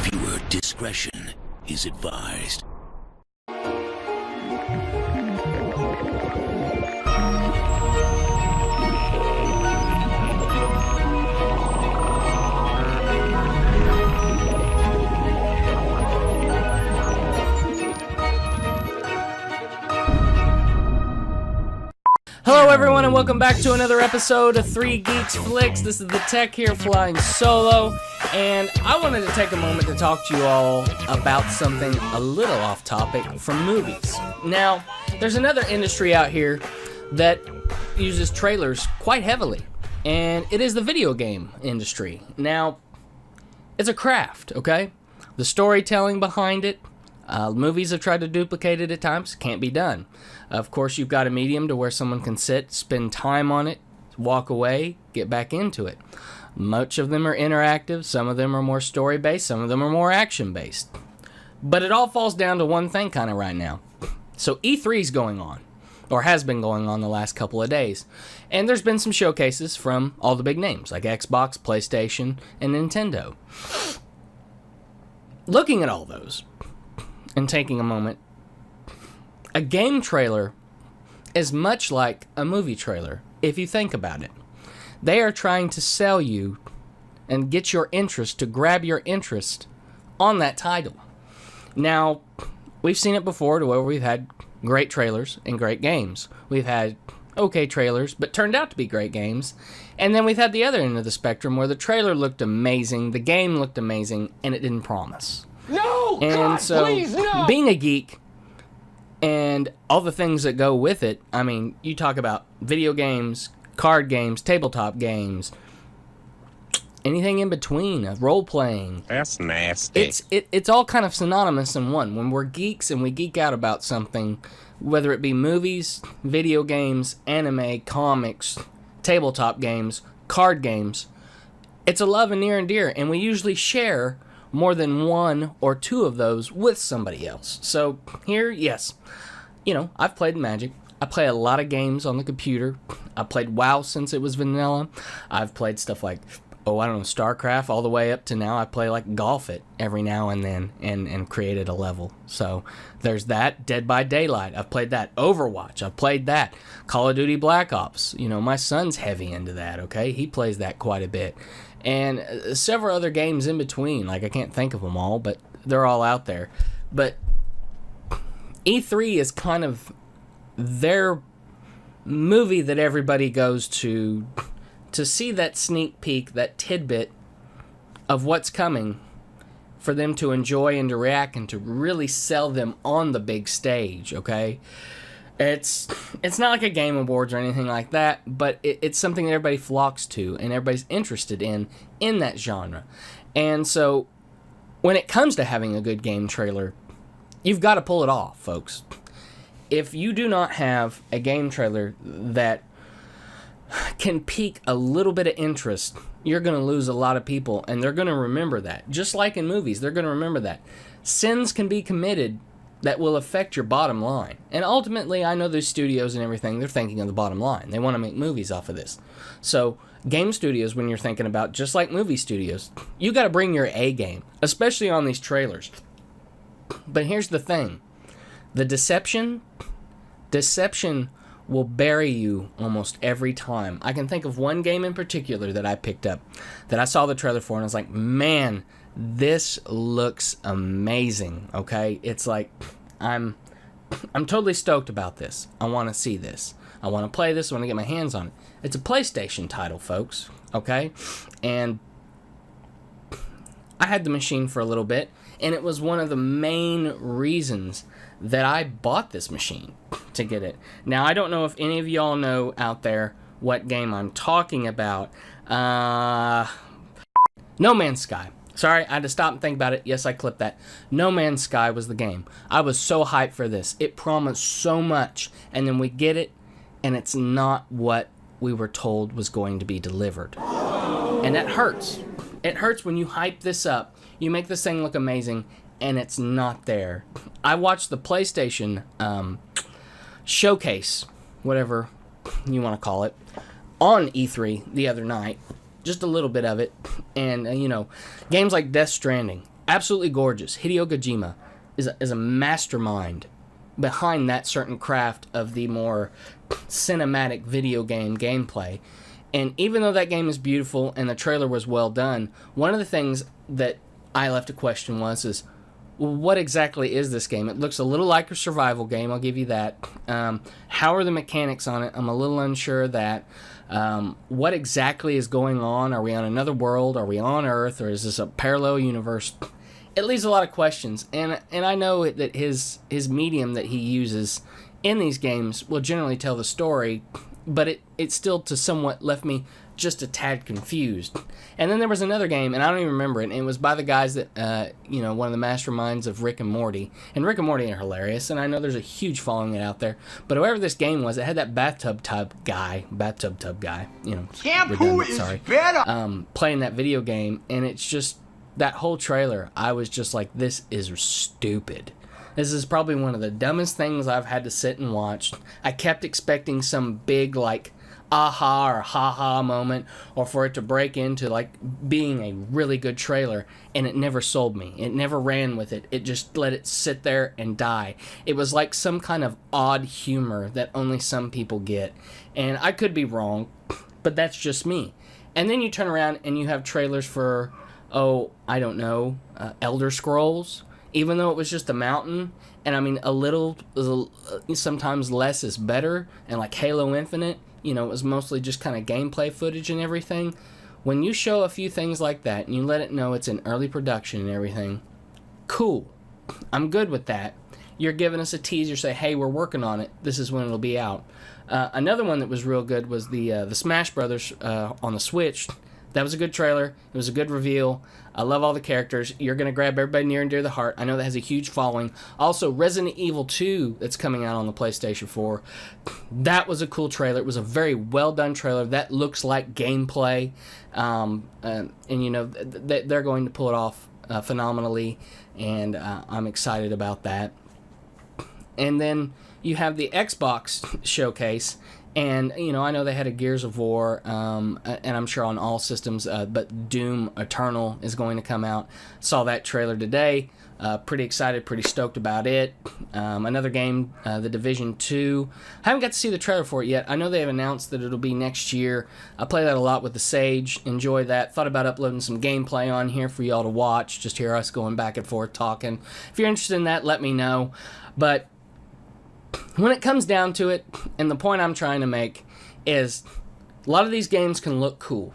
Viewer discretion is advised. Hello everyone and welcome back to another episode of 3 Geeks Flix. This is the Tech here flying solo, and I wanted to take a moment to talk to you all about something a little off topic from movies. Now, there's another industry out here that uses trailers quite heavily, and it is the video game industry. Now, it's a craft, okay? The storytelling behind it, movies have tried to duplicate it at times, can't be done. Of course, you've got a medium to where someone can sit, spend time on it, walk away, get back into it. Much of them are interactive, some of them are more story-based, some of them are more action-based. But it all falls down to one thing kind of right now. So E3 is going on, or has been going on the last couple of days. And there's been some showcases from all the big names, like Xbox, PlayStation, and Nintendo. Looking at all those, and taking a moment, a game trailer is much like a movie trailer, if you think about it. They are trying to sell you and get your interest, to grab your interest on that title. Now, we've seen it before to where we've had great trailers and great games. We've had okay trailers, but turned out to be great games. And then we've had the other end of the spectrum where the trailer looked amazing, the game looked amazing, and it didn't promise. No! And God, so, please, no! Being a geek and all the things that go with it, I mean, you talk about video games, card games, tabletop games, anything in between, role-playing. That's nasty. It's all kind of synonymous in one. When we're geeks and we geek out about something, whether it be movies, video games, anime, comics, tabletop games, card games, it's a love and near and dear, and we usually share more than one or two of those with somebody else. So here, yes, you know, I've played Magic. I play a lot of games on the computer. I played WoW since it was vanilla. I've played stuff like, StarCraft all the way up to now. I play like Golf it every now and then and created a level. So there's that. Dead by Daylight, I've played that. Overwatch, I've played that. Call of Duty Black Ops, you know, my son's heavy into that, okay? He plays that quite a bit. And several other games in between. Like, I can't think of them all, but they're all out there. But E3 is kind of their movie that everybody goes to see that sneak peek, that tidbit of what's coming for them to enjoy and to react and to really sell them on the big stage, okay? It's not like a Game Awards or anything like that, but it's something that everybody flocks to and everybody's interested in that genre. And so when it comes to having a good game trailer, you've got to pull it off, folks. If you do not have a game trailer that can pique a little bit of interest, you're going to lose a lot of people, and they're going to remember that. Just like in movies, they're going to remember that. Sins can be committed that will affect your bottom line. And ultimately, I know those studios and everything, they're thinking of the bottom line. They want to make movies off of this. So, game studios, when you're thinking about, just like movie studios, you got to bring your A game, especially on these trailers. But here's the thing. The deception will bury you almost every time. I can think of one game in particular that I picked up, that I saw the trailer for, and I was like, man, this looks amazing, okay? It's like, I'm totally stoked about this. I want to see this. I want to play this. I want to get my hands on it. It's a PlayStation title, folks, okay? And I had the machine for a little bit, and it was one of the main reasons that I bought this machine, to get it. Now, I don't know if any of y'all know out there what game I'm talking about. No Man's Sky. Sorry, I had to stop and think about it. Yes, I clipped that. No Man's Sky was the game. I was so hyped for this. It promised so much, and then we get it, and it's not what we were told was going to be delivered. And that hurts. It hurts when you hype this up, you make this thing look amazing, and it's not there. I watched the PlayStation showcase, whatever you want to call it, on E3 the other night. Just a little bit of it. And, games like Death Stranding. absolutely gorgeous. Hideo Kojima is a mastermind behind that certain craft of the more cinematic video game gameplay. And even though that game is beautiful and the trailer was well done, one of the things that I left a question is, well, what exactly is this game? It looks a little like a survival game, I'll give you that. How are the mechanics on it? I'm a little unsure of that. What exactly is going on? Are we on another world? Are we on Earth? Or is this a parallel universe? It leaves a lot of questions. And I know that his medium that he uses in these games will generally tell the story, but it still to somewhat left me just a tad confused. And then there was another game, and I don't even remember it, and it was by the guys that, one of the masterminds of Rick and Morty. And Rick and Morty are hilarious, and I know there's a huge following out there. But whoever this game was, it had that bathtub tub guy, Shampoo is better! Playing that video game, and it's just, that whole trailer, I was just like, this is stupid. This is probably one of the dumbest things I've had to sit and watch. I kept expecting some big, like, aha or ha-ha moment, or for it to break into, like, being a really good trailer, and it never sold me. It never ran with it. It just let it sit there and die. It was like some kind of odd humor that only some people get. And I could be wrong, but that's just me. And then you turn around and you have trailers for, Elder Scrolls, even though it was just a mountain. And I mean, sometimes less is better. And like Halo Infinite, it was mostly just kind of gameplay footage and everything. When you show a few things like that and you let it know it's in early production and everything, cool. I'm good with that. You're giving us a teaser, say, hey, we're working on it. This is when it'll be out. Another one that was real good was the Smash Brothers on the Switch. That was a good trailer. It was a good reveal. I love all the characters. You're going to grab everybody near and dear to the heart. I know that has a huge following. Also, Resident Evil 2 that's coming out on the PlayStation 4. That was a cool trailer. It was a very well-done trailer. That looks like gameplay. They're going to pull it off phenomenally, and I'm excited about that. And then you have the Xbox showcase. And, I know they had a Gears of War, and I'm sure on all systems, but Doom Eternal is going to come out. Saw that trailer today. Pretty excited, pretty stoked about it. Another game, The Division 2. I haven't got to see the trailer for it yet. I know they have announced that it'll be next year. I play that a lot with the Sage. Enjoy that. Thought about uploading some gameplay on here for y'all to watch. Just hear us going back and forth talking. If you're interested in that, let me know. But when it comes down to it, and the point I'm trying to make is a lot of these games can look cool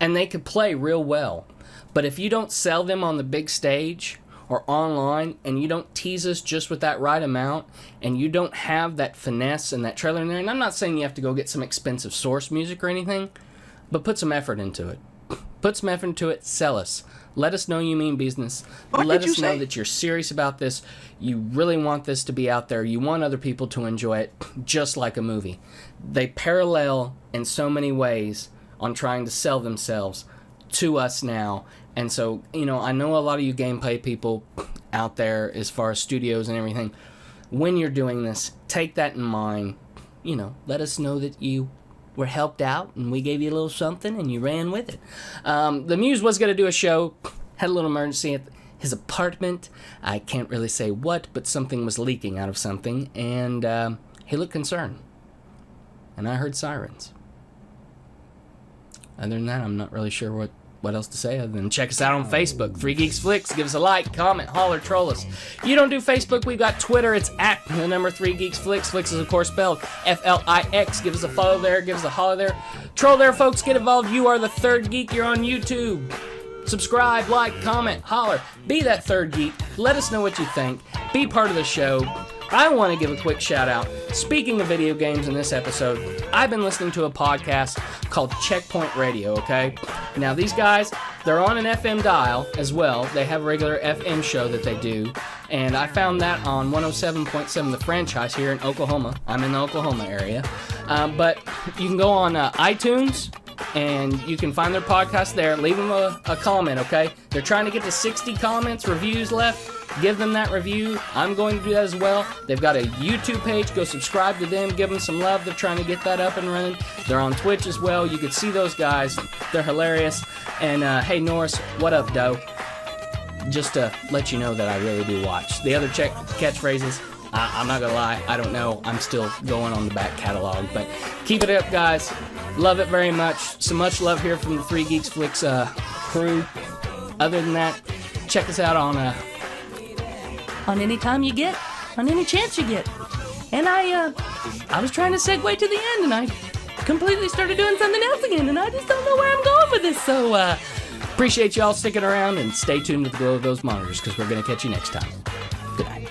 and they could play real well, but if you don't sell them on the big stage or online, and you don't tease us just with that right amount, and you don't have that finesse and that trailer in there, and I'm not saying you have to go get some expensive source music or anything, but put some effort into it. Put some effort into it. Sell us. Let us know you mean business. Let us know that you're serious about this. You really want this to be out there. You want other people to enjoy it, just like a movie. They parallel in so many ways on trying to sell themselves to us now. And so, I know a lot of you gameplay people out there as far as studios and everything. When you're doing this, take that in mind. Let us know that you were helped out and we gave you a little something and you ran with it. The Muse was going to do a show, had a little emergency at his apartment. I can't really say what, but something was leaking out of something, and he looked concerned. And I heard sirens. Other than that, I'm not really sure what else to say other than check us out on Facebook. 3 Geeks Flix. Give us a like, comment, holler, troll us. If you don't do Facebook, we've got Twitter. It's at the number 3 Geeks Flix. Flix is, of course, spelled F-L-I-X. Give us a follow there. Give us a holler there. Troll there, folks. Get involved. You are the third geek. You're on YouTube. Subscribe, like, comment, holler. Be that third geek. Let us know what you think. Be part of the show. I want to give a quick shout out. Speaking of video games in this episode, I've been listening to a podcast called Checkpoint Radio, okay? Now, these guys, they're on an FM dial as well. They have a regular FM show that they do. And I found that on 107.7 The Franchise here in Oklahoma. I'm in the Oklahoma area. But you can go on iTunes, and you can find their podcast there. Leave them a comment, okay? They're trying to get to 60 comments, reviews left. Give them that review. I'm going to do that as well. They've got a YouTube page. Go subscribe to them. Give them some love. They're trying to get that up and running. They're on Twitch as well. You can see those guys. They're hilarious. And, hey, Norris, what up, Doe? just to let you know that I really do watch. The other catchphrases, I'm not gonna lie, I don't know. I'm still going on the back catalog, but keep it up, guys. Love it very much. So much love here from the 3 Geeks Flix crew. Other than that, check us out on any time you get, on any chance you get. And I was trying to segue to the end, and I completely started doing something else again, and I just don't know where I'm going with this. So appreciate y'all sticking around, and stay tuned to the glow of those monitors, because we're gonna catch you next time. Good night.